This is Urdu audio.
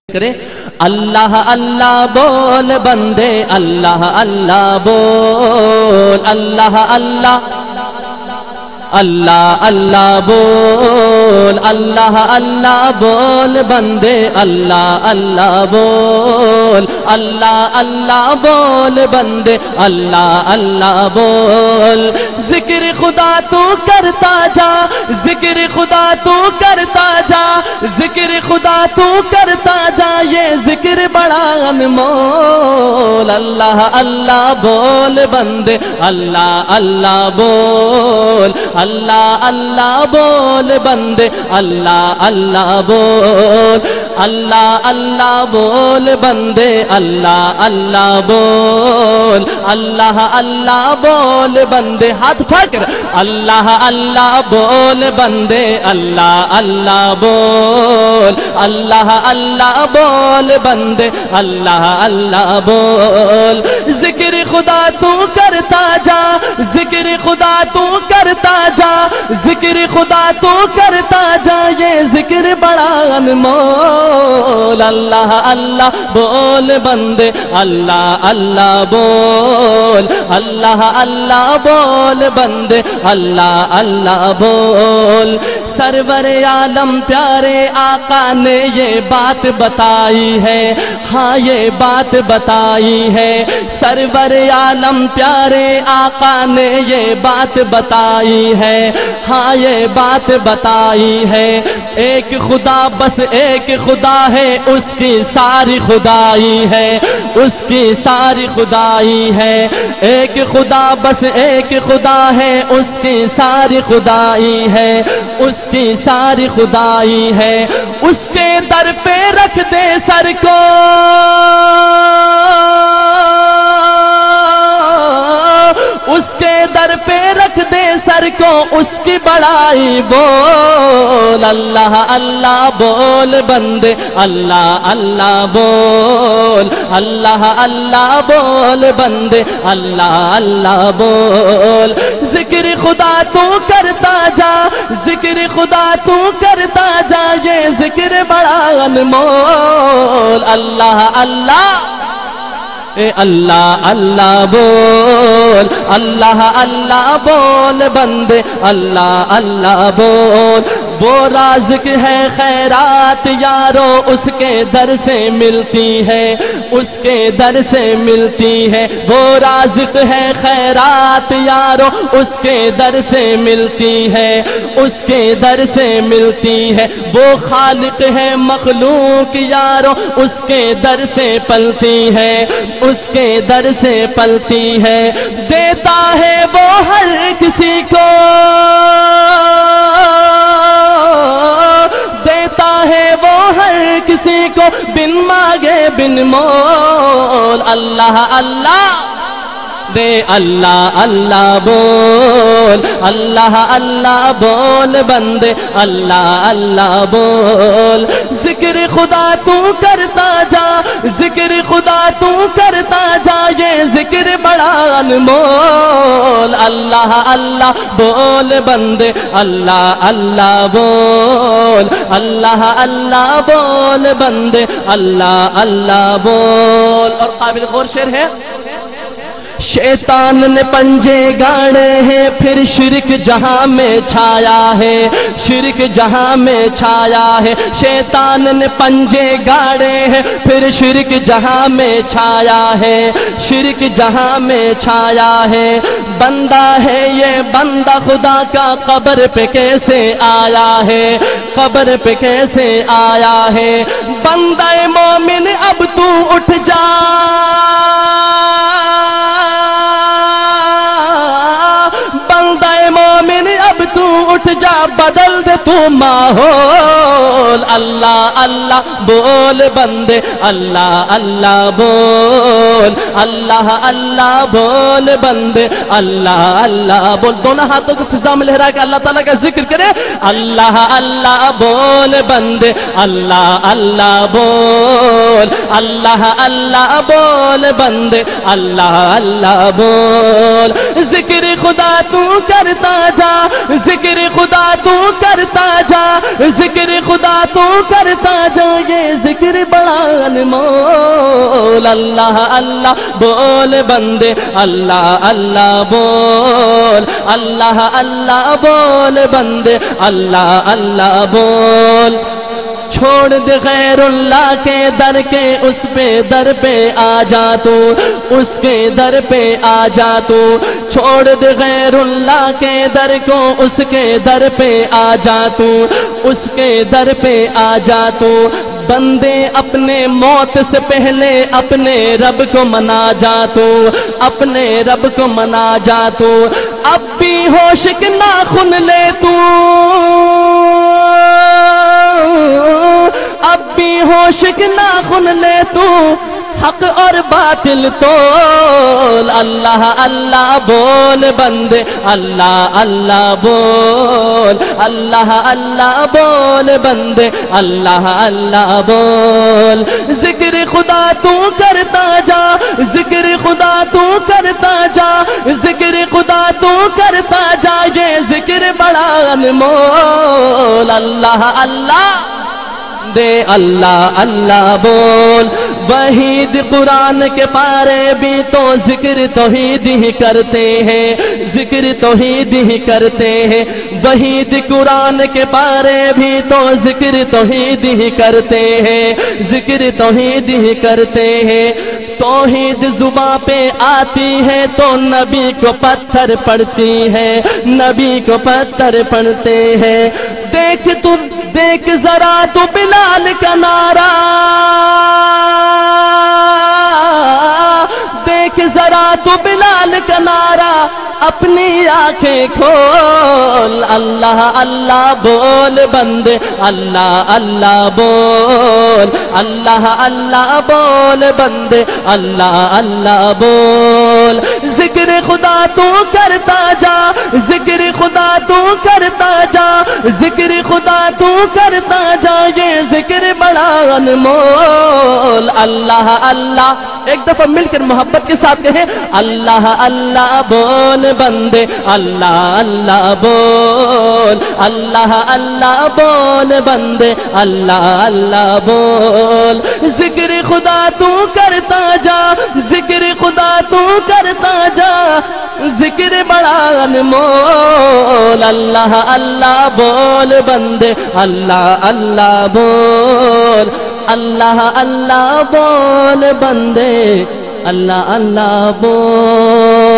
کرے اللہ اللہ بول بندے اللہ اللہ بول اللہ اللہ اللہ اللہ بول اللہ اللہ بول بندے اللہ اللہ بول اللہ اللہ بول بندے اللہ اللہ بول ذکر خدا تو کرتا جا ذکر خدا تو کرتا جا ذکر خدا تو کرتا جا یہ ذکر بڑا انمول اللہ اللہ بول بندے اللہ اللہ بول اللہ اللہ بول بندے اللہ اللہ بول اللہ اللہ بول بندے اللہ اللہ بول اللہ اللہ بول بندے ہاتھ اٹھا کر اللہ اللہ بول بندے اللہ اللہ بول اللہ اللہ بول بندے اللہ اللہ بول ذکر خدا تو کرتا جا ذکر خدا تو کرتا جا ذکر خدا تو کرتا جا یہ ذکر بڑا انمول اللہ اللہ بول بندے اللہ اللہ بول اللہ اللہ بول بندے اللہ اللہ بول سرور عالم پیارے آقا نے یہ بات بتائی ہے ہاں یہ بات بتائی ہے سرور عالم پیارے آقا نے یہ بات بتائی ہے ہاں یہ بات بتائی ہے ایک خدا بس ایک خدا ہے اس کی ساری خدائی ہے اس کی ساری خدائی ہے ایک خدا بس ایک خدا ہے اس کی ساری خدائی ہے اس کی ساری خدائی ہے اس کے در پہ رکھ دے سر کو اس کے در پہ رکھ دے سر کو اس کی بڑائی بول اللہ اللہ بول بندے اللہ اللہ بول اللہ اللہ بول بندے اللہ اللہ بول ذکر خدا تو کرتا جا ذکر خدا تو کرتا جا یہ ذکر بڑا انمول اللہ اللہ اللہ اللہ بول اللہ اللہ بول بندے اللہ اللہ بول وہ رازق ہے خیرات یارو اس کے در سے ملتی ہے اس کے در سے ملتی ہے وہ رازق ہے خیرات یارو اس کے در سے ملتی ہے اس کے در سے ملتی ہے وہ خالق ہے مخلوق یارو اس کے در سے پلتی ہے اس کے در سے پلتی ہے دیتا ہے وہ ہر کسی کو دیتا ہے وہ ہر کسی کو بن مانگے بن مول اللہ اللہ دے اللہ اللہ بول اللہ اللہ بول بندے اللہ اللہ بول ذکر خدا تو کرتا جا ذکر خدا تو کرتا جا یہ ذکر بڑا انمول اللہ اللہ بول بندے اللہ اللہ بول اللہ اللہ بول بندے اللہ اللہ بول اور قابل غور شعر ہے شیطان نے پنجے گاڑے ہیں پھر شرک جہاں میں چھایا ہے شرک جہاں میں چھایا ہے شیطان نے پنجے گاڑے ہیں پھر شرک جہاں میں چھایا ہے شرک جہاں میں چھایا ہے بندہ ہے یہ بندہ خدا کا قبر پہ کیسے آیا ہے قبر پہ کیسے آیا ہے بندہ مومن اب تو اٹھ جا اب تو اٹھ جا بدل دے تو ماحول اللہ اللہ بول بندے اللہ اللہ بول اللہ اللہ بول بندے اللہ اللہ بول دونوں ہاتھوں کو فضا میں لہرا کے اللہ تعالیٰ کا ذکر کرے اللہ اللہ بول بندے اللہ اللہ بول اللہ اللہ بول بندے اللہ اللہ بول ذکر خدا تو کرتا جا ذکر خدا تو کرتا جا، ذکر خدا تو کرتا جا، یہ ذکر بڑا انمول۔ اللہ اللہ بول بندے، اللہ اللہ بول، اللہ اللہ بول بندے، اللہ اللہ بول۔ چھوڑ دے غیر اللہ کے در کے، اس پہ در پہ آ جا تو، اس کے در پہ آ جا تو۔ چھوڑ دے غیر اللہ کے در کو، اس کے در پہ آ جا تو، اس کے در پہ آ جا تو۔ بندے اپنے موت سے پہلے اپنے رب کو منا جا تو، اپنے رب کو منا جا تو۔ اب بھی ہوش کے ناخن لے تو، اب بھی ہوش کے ناخن لے تو، حق اور باطل تول۔ اللہ اللہ بول بندے، اللہ اللہ بول، اللہ اللہ بول بندے، اللہ اللہ بول۔ ذکر خدا تو کرتا جا، ذکر خدا تو کرتا جا، ذکر خدا تو کرتا جا، یہ ذکر بڑا انمول۔ اللہ اللہ دے، اللہ اللہ بول۔ وحید قرآن کے پارے بھی تو ذکر توحید ہی کرتے ہیں، ذکر توحید ہی کرتے ہیں۔ وحید قرآن کے پارے بھی تو ذکر توحید ہی کرتے ہیں، ذکر توحید ہی کرتے ہیں۔ توحید زباں پہ آتی ہے تو نبی کو پتھر پڑتی ہے، نبی کو پتھر پڑتے ہیں۔ دیکھ تو دیکھ ذرا تو بلال کا نعرہ، دیکھ ذرا تو بلال کا نعرہ، اپنی آنکھیں کھول۔ اللہ اللہ بول بندے، اللہ اللہ بول، اللہ اللہ بول بندے، اللہ اللہ بول۔ ذکر خدا تو کرتا جا، ذکر خدا تو کرتا جا، ذکر خدا تو کرتا جا، یہ ذکر بڑا انمول۔ اللہ اللہ، ایک دفعہ مل کر محبت کے ساتھ کہیں، اللہ اللہ بول بندے، اللہ اللہ بول، اللہ اللہ بول بندے، اللہ اللہ بول۔ ذکر خدا تو کرتا جا، ذکر خدا تو کرتا جا، ذکر بڑا انمول۔ اللہ اللہ بول بندے، اللہ اللہ بول، اللہ اللہ بول بندے، اللہ اللہ بول۔